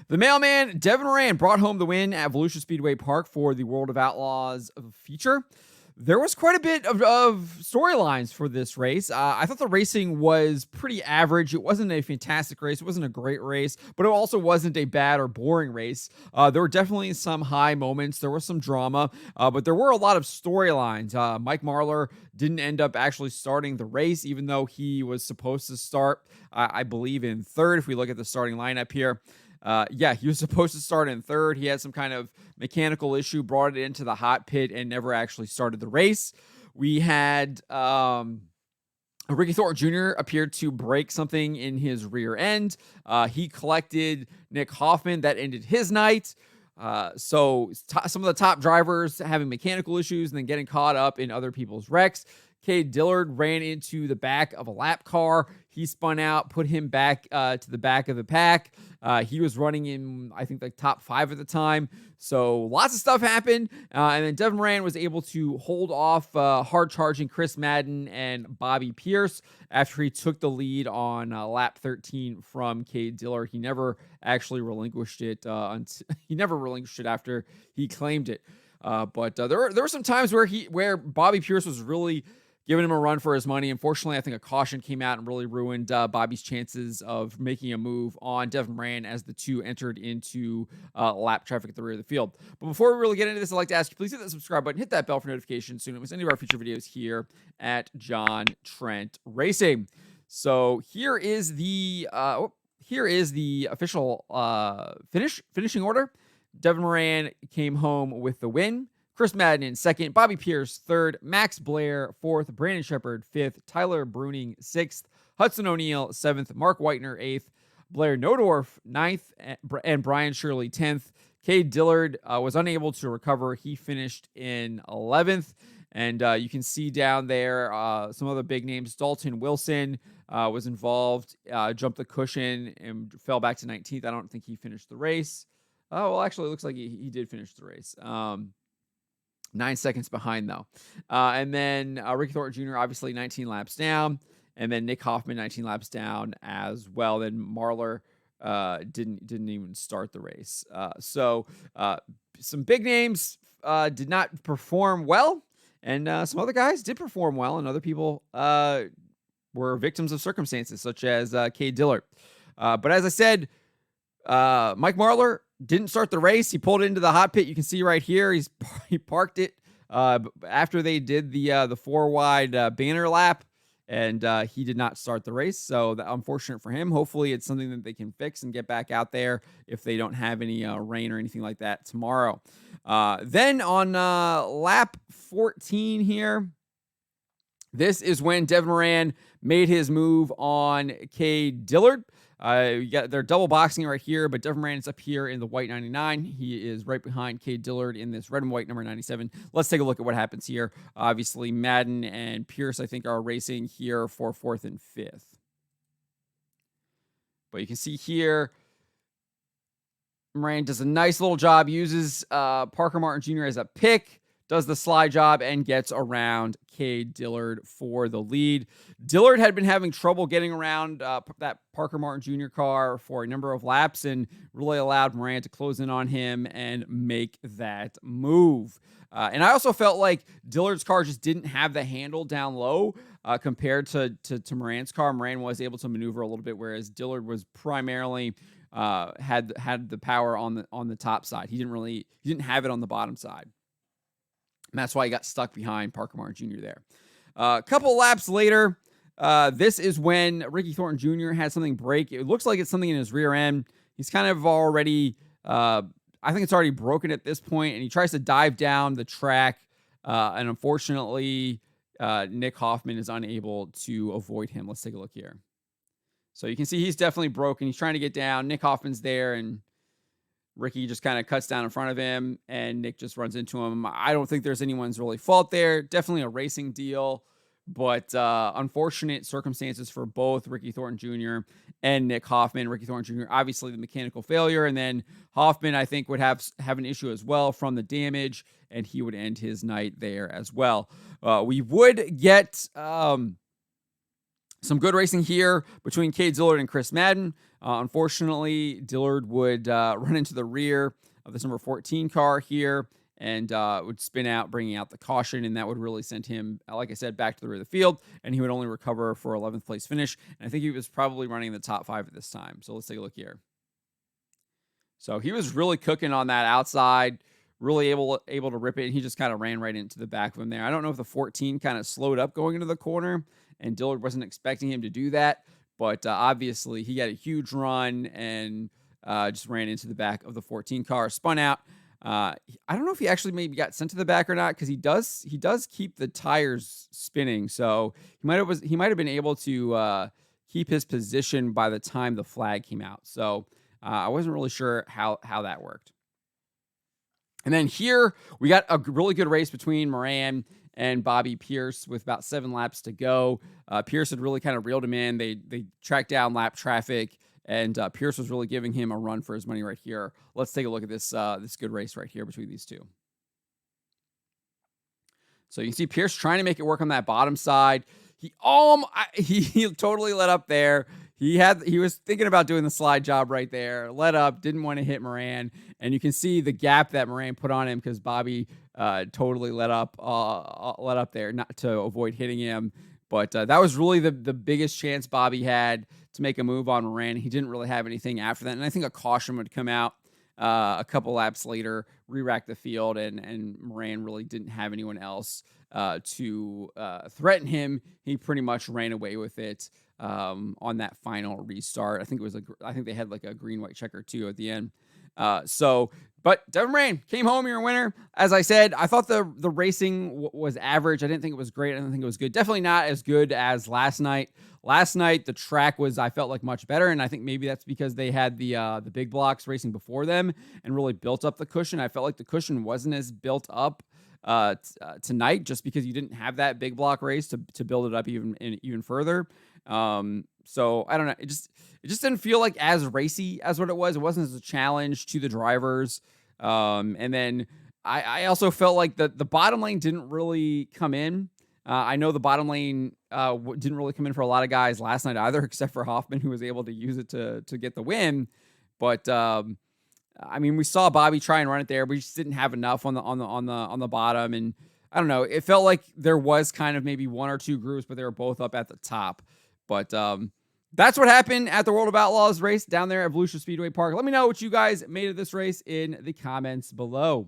The mailman, Devin Moran, brought home the win at Volusia Speedway Park for the World of Outlaws feature. There was quite a bit of storylines for this race. I thought the racing was pretty average. It wasn't a fantastic race. It wasn't a great race, but it also wasn't a bad or boring race. There were definitely some high moments. There was some drama, but there were a lot of storylines. Mike Marlar didn't end up actually starting the race, even though he was supposed to start, I believe, in third, if we look at the starting lineup here. He was supposed to start in third. He had some kind of mechanical issue, brought it into the hot pit, and never actually started the race. We had Ricky Thornton Jr. appeared to break something in his rear end. He collected Nick Hoffman. That ended his night. So some of the top drivers having mechanical issues and then getting caught up in other people's wrecks. Cade Dillard ran into the back of a lap car. He spun out, put him back to the back of the pack. He was running in, I think, like top 5 at the time. So lots of stuff happened. And then Devin Moran was able to hold off hard-charging Chris Madden and Bobby Pierce after he took the lead on lap 13 from Cade Dillard. He never actually relinquished it. He never relinquished it after he claimed it. But there were some times where Bobby Pierce was really giving him a run for his money. Unfortunately, I think a caution came out and really ruined Bobby's chances of making a move on Devin Moran as the two entered into lap traffic at the rear of the field. But before we really get into this, I'd like to ask you, please hit that subscribe button, hit that bell for notifications so you don't miss any of our future videos here at John Trent Racing. So here is the official finishing order. Devin Moran came home with the win. Chris Madden in second, Bobby Pierce third, Max Blair fourth, Brandon Shepard fifth, Tyler Bruning sixth, Hudson O'Neill seventh, Mark Whitener eighth, Blair Nodorf ninth, and Brian Shirley 10th. Cade Dillard was unable to recover. He finished in 11th. And you can see down there some other big names. Dalton Wilson was involved, jumped the cushion and fell back to 19th. I don't think he finished the race. Oh, well, actually, it looks like he did finish the race. 9 seconds behind, though. And then Ricky Thornton Jr., obviously 19 laps down. And then Nick Hoffman, 19 laps down as well. Then Marlar didn't even start the race. So some big names did not perform well. And some other guys did perform well. And other people were victims of circumstances, such as Cade Dillard. But as I said, Mike Marlar didn't start the race. He pulled into the hot pit. You can see right here. He parked it after they did the 4-wide banner lap, and he did not start the race. So unfortunate for him. Hopefully it's something that they can fix and get back out there if they don't have any rain or anything like that tomorrow. Then on lap 14 here, this is when Devin Moran made his move on Cade Dillard. They're double boxing right here, but Devin Moran is up here in the white 99. He is right behind Cade Dillard in this red and white number 97. Let's take a look at what happens here. Obviously, Madden and Pierce, I think, are racing here for 4th and 5th. But you can see here, Moran does a nice little job, uses Parker Martin Jr. as a pick, does the slide job, and gets around Cade Dillard for the lead. Dillard had been having trouble getting around that Parker Martin Jr. car for a number of laps and really allowed Moran to close in on him and make that move. And I also felt like Dillard's car just didn't have the handle down low compared to Moran's car. Moran was able to maneuver a little bit, whereas Dillard was primarily had the power on the top side. He didn't have it on the bottom side. And that's why he got stuck behind Parker Martin Jr. there. A couple laps later, this is when Ricky Thornton Jr. had something break. It looks like it's something in his rear end. He's kind of already, I think it's already broken at this point, and he tries to dive down the track. And unfortunately, Nick Hoffman is unable to avoid him. Let's take a look here. So you can see he's definitely broken. He's trying to get down. Nick Hoffman's there, and Ricky just kind of cuts down in front of him, and Nick just runs into him. I don't think there's anyone's really fault there. Definitely a racing deal, but unfortunate circumstances for both Ricky Thornton Jr. and Nick Hoffman. Ricky Thornton Jr., obviously the mechanical failure, and then Hoffman, I think, would have an issue as well from the damage, and he would end his night there as well. We would get some good racing here between Cade Dillard and Chris Madden. Unfortunately, Dillard would run into the rear of this number 14 car here and would spin out, bringing out the caution, and that would really send him, like I said, back to the rear of the field, and he would only recover for 11th place finish. And I think he was probably running in the top 5 at this time. So let's take a look here. So he was really cooking on that outside, really able to rip it, and he just kind of ran right into the back of him there. I don't know if the 14 kind of slowed up going into the corner, and Dillard wasn't expecting him to do that, but obviously he had a huge run and just ran into the back of the 14 car, spun out. I don't know if he actually maybe got sent to the back or not, because he does keep the tires spinning, so he might have been able to keep his position by the time the flag came out. So I wasn't really sure how that worked. And then here we got a really good race between Moran and Bobby Pierce with about 7 laps to go. Pierce had really kind of reeled him in. They tracked down lap traffic, and Pierce was really giving him a run for his money right here. Let's take a look at this good race right here between these two. So you can see Pierce trying to make it work on that bottom side. He totally let up there. He was thinking about doing the slide job right there. Let up, didn't want to hit Moran, and you can see the gap that Moran put on him because Bobby totally let up there not to avoid hitting him. But that was really the biggest chance Bobby had to make a move on Moran. He didn't really have anything after that, and I think a caution would come out a couple laps later, re-rack the field, and Moran really didn't have anyone else to threaten him. He pretty much ran away with it on that final restart. I think they had like a green-white checker too at the end. But Devin Moran came home your winner. As I said, I thought the racing was average. I didn't think it was great. I didn't think it was good. Definitely not as good as last night. Last night, the track was, I felt like, much better, and I think maybe that's because they had the big blocks racing before them and really built up the cushion. I felt like the cushion wasn't as built up tonight, just because you didn't have that big block race to build it up even further. So I don't know. It just didn't feel like as racy as what it was. It wasn't as a challenge to the drivers. And then I also felt like the bottom lane didn't really come in. I know the bottom lane didn't really come in for a lot of guys last night either, except for Hoffman, who was able to use it to get the win. But I mean, we saw Bobby try and run it there. We just didn't have enough on the bottom, and I don't know. It felt like there was kind of maybe one or two groups, but they were both up at the top. But that's what happened at the World of Outlaws race down there at Volusia Speedway Park. Let me know what you guys made of this race in the comments below.